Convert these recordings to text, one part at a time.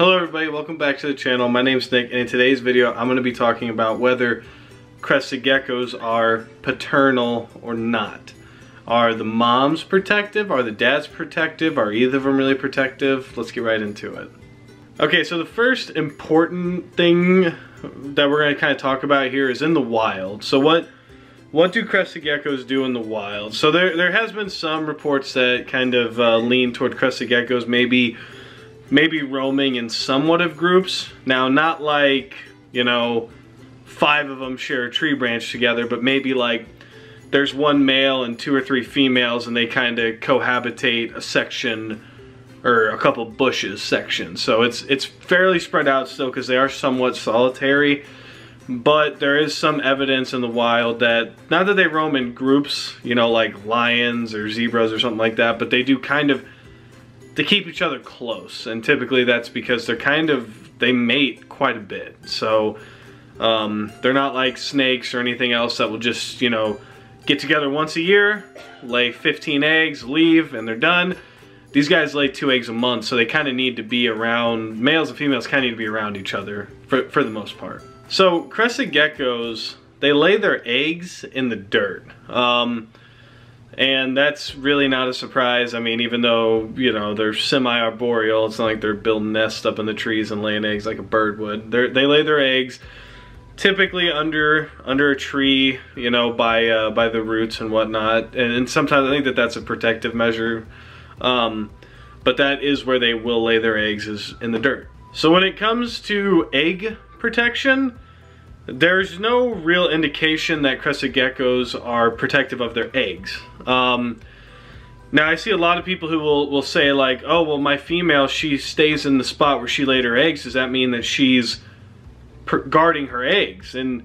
Hello everybody, welcome back to the channel. My name's Nick, and in today's video I'm going to be talking about whether crested geckos are paternal or not. Are the moms protective? Are the dads protective? Are either of them really protective? Let's get right into it. Okay, so the first important thing that we're going to kind of talk about here is in the wild. So what do crested geckos do in the wild? So there has been some reports that kind of lean toward crested geckos maybe roaming in somewhat of groups. Now, not like, you know, 5 of them share a tree branch together, but maybe like there's one male and 2 or 3 females and they kind of cohabitate a section or a couple bushes section. So it's fairly spread out still because they are somewhat solitary, but there is some evidence in the wild that, not that they roam in groups, you know, like lions or zebras or something like that, but they do kind of to keep each other close, and typically that's because they mate quite a bit. So they're not like snakes or anything else that will just, you know, get together once a year, lay 15 eggs, leave, and they're done. These guys lay 2 eggs a month, so they kind of need to be around, males and females kind of need to be around each other for the most part. So crested geckos, they lay their eggs in the dirt. And that's really not a surprise. I mean, even though, you know, they're semi-arboreal, it's not like they're building nests up in the trees and laying eggs like a bird would. They lay their eggs typically under a tree, you know, by the roots and whatnot. And sometimes I think that's a protective measure. But that is where they will lay their eggs, is in the dirt. So when it comes to egg protection, there's no real indication that crested geckos are protective of their eggs. Now I see a lot of people who will say like, oh well, my female, she stays in the spot where she laid her eggs. Does that mean that she's guarding her eggs? And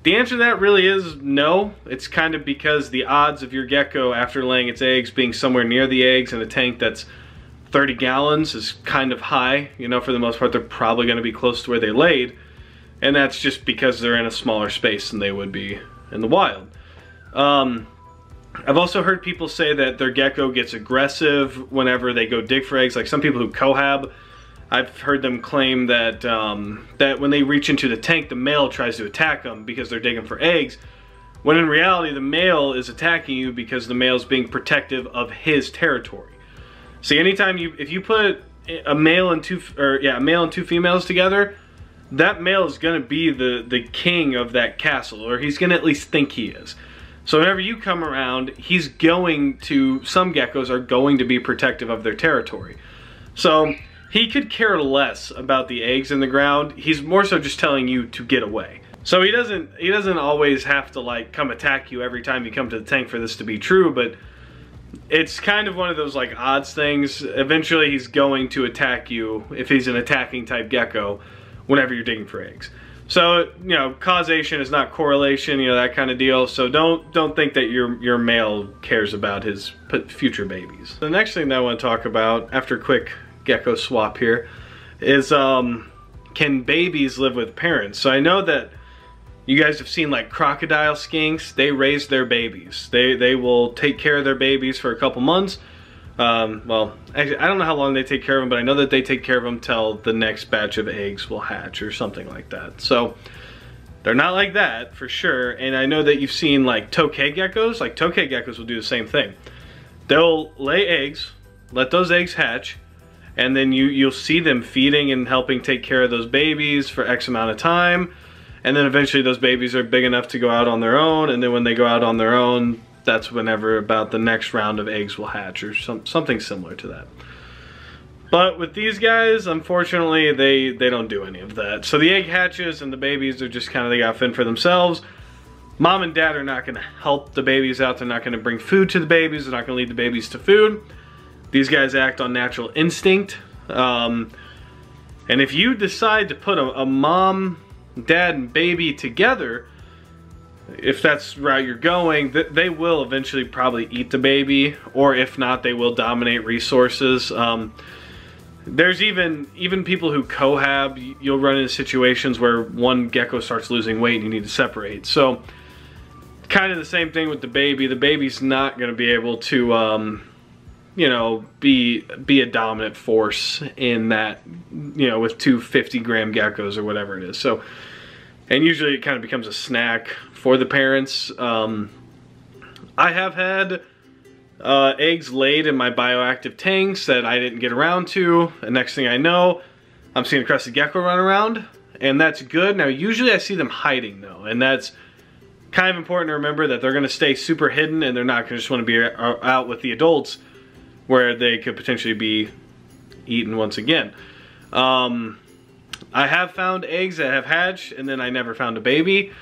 the answer to that really is no. It's kind of because the odds of your gecko after laying its eggs being somewhere near the eggs in a tank that's 30 gallons is kind of high. You know, for the most part they're probably going to be close to where they laid. And that's just because they're in a smaller space than they would be in the wild. I've also heard people say that their gecko gets aggressive whenever they go dig for eggs. Like some people who cohab, I've heard them claim that that when they reach into the tank, the male tries to attack them because they're digging for eggs. When in reality, the male is attacking you because the male's being protective of his territory. See, anytime if you put a male and 2 females together, that male is going to be the king of that castle, or he's going to at least think he is. So whenever you come around, some geckos are going to be protective of their territory. So he could care less about the eggs in the ground. He's more so just telling you to get away. So he doesn't always have to like come attack you every time you come to the tank for this to be true, but it's kind of one of those like odds things. Eventually he's going to attack you if he's an attacking type gecko whenever you're digging for eggs. So, you know, causation is not correlation, you know, that kind of deal. So don't think that your male cares about his future babies. The next thing that I want to talk about, after a quick gecko swap here, is can babies live with parents? So I know that you guys have seen like crocodile skinks. They raise their babies. They will take care of their babies for a couple months. Well, actually, I don't know how long they take care of them, but I know that they take care of them till the next batch of eggs will hatch or something like that. So they're not like that for sure. And I know that you've seen like tokay geckos. Like tokay geckos will do the same thing. They'll lay eggs, let those eggs hatch, and then you'll see them feeding and helping take care of those babies for X amount of time. And then eventually those babies are big enough to go out on their own. And then when they go out on their own, that's whenever about the next round of eggs will hatch, or something similar to that. But with these guys, unfortunately, they don't do any of that. So the egg hatches and the babies are just kind of, they got to fend for themselves. Mom and dad are not going to help the babies out. They're not going to bring food to the babies. They're not going to lead the babies to food. These guys act on natural instinct. And if you decide to put a mom, dad, and baby together, if that's the route you're going, they will eventually probably eat the baby, or if not, they will dominate resources. There's even people who cohab, you'll run into situations where one gecko starts losing weight and you need to separate. So kind of the same thing with the baby. The baby's not going to be able to you know, be a dominant force in that, you know, with 2 50-gram geckos or whatever it is. So, and usually it kind of becomes a snack for the parents. I have had eggs laid in my bioactive tanks that I didn't get around to, and next thing I know, I'm seeing a crested gecko run around, and that's good. Now, usually I see them hiding though, and that's kind of important to remember, that they're gonna stay super hidden and they're not gonna just wanna be out with the adults where they could potentially be eaten once again. I have found eggs that have hatched and then I never found a baby.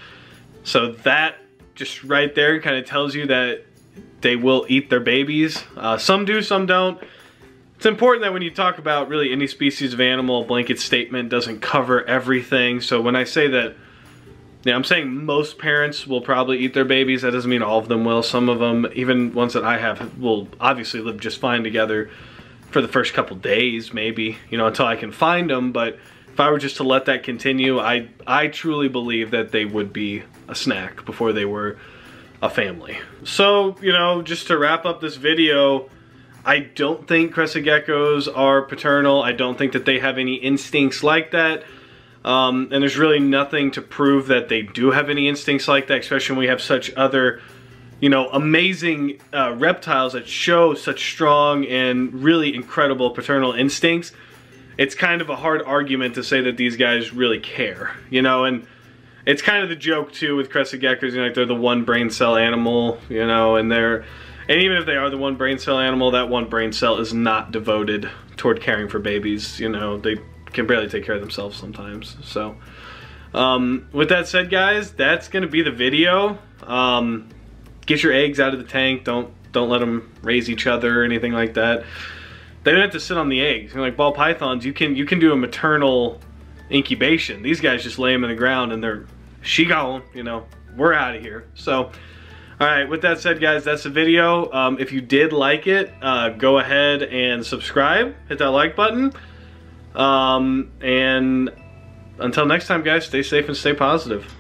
So that just right there kind of tells you that they will eat their babies. Some do, some don't. It's important that when you talk about really any species of animal, a blanket statement doesn't cover everything. So when I say that, yeah, I'm saying most parents will probably eat their babies. That doesn't mean all of them will. Some of them, even ones that I have, will obviously live just fine together for the first couple days, maybe, you know, until I can find them. But if I were just to let that continue, I truly believe that they would be a snack before they were a family. So, you know, just to wrap up this video, I don't think crested geckos are paternal. I don't think that they have any instincts like that. And there's really nothing to prove that they do have any instincts like that, especially when we have such other, you know, amazing reptiles that show such strong and really incredible paternal instincts. It's kind of a hard argument to say that these guys really care, you know, and it's kind of the joke too with crested geckos, you know, like they're the one brain cell animal, you know, and even if they are the one brain cell animal, that one brain cell is not devoted toward caring for babies, you know, they can barely take care of themselves sometimes. So with that said, guys, that's gonna be the video. Get your eggs out of the tank. Don't let them raise each other or anything like that. They don't have to sit on the eggs. You know, like ball pythons, you can do a maternal incubation. These guys just lay them in the ground and she gone, you know, we're out of here. So all right, with that said, guys, that's the video. If you did like it, go ahead and subscribe, hit that like button. And until next time, guys, stay safe and stay positive.